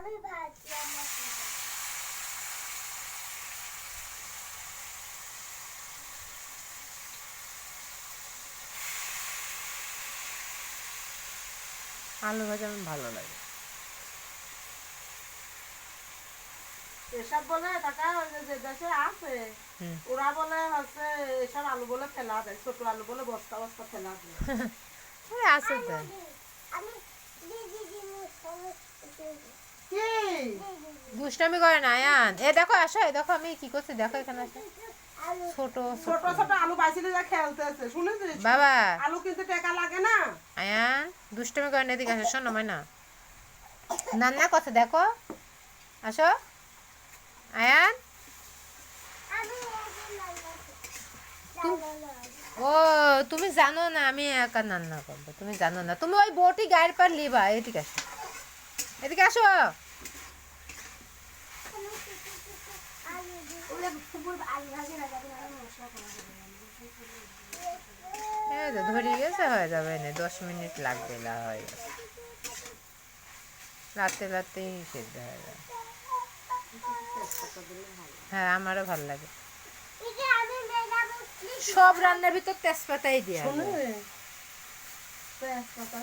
আমি ভাজি আমার আলু ভাজা আমার ভালো লাগে। এসব বলে টাকা যে দেশে আছে ওরা বলে হচ্ছে এসব আলু বলে ফেলা দেয়, ছোট আলু বলে বস্তা বস্তা ফেলা দেয়। আছে তো। আমি দিদি কি দুষ্টামি করে না আয়ান। এ দেখো আসো, এ দেখো আমি কি করছি দেখো, এখানে আসো। ছোট ছোট ছোট আলু বাইছিলে যা খেলতেছে শুনেছিস? বাবা আলু কিন্তু টাকা লাগে না। আয়ান দুষ্টামি করে না, এদিকে আসো, শোনো না নান্না কথা দেখো, আসো আয়ান। ও তুমি জানো না আমি একা রান্না করবো, তুমি জানো না, তুমি ওই বটি গায়ের পার লিবা। এদিকে আসো, এদিকে আসো। এই তো ধরে গেছে, হয়ে যাবে না, 10 মিনিট লাগবে, হয়ে গেছে। রাতে রাতেই সেদ্ধ হয়ে যাবে। হ্যাঁ আমারও ভালো লাগে। সব রান্নার ভিতর তেজপাতাই দেওয়া যায়। তেজপাতা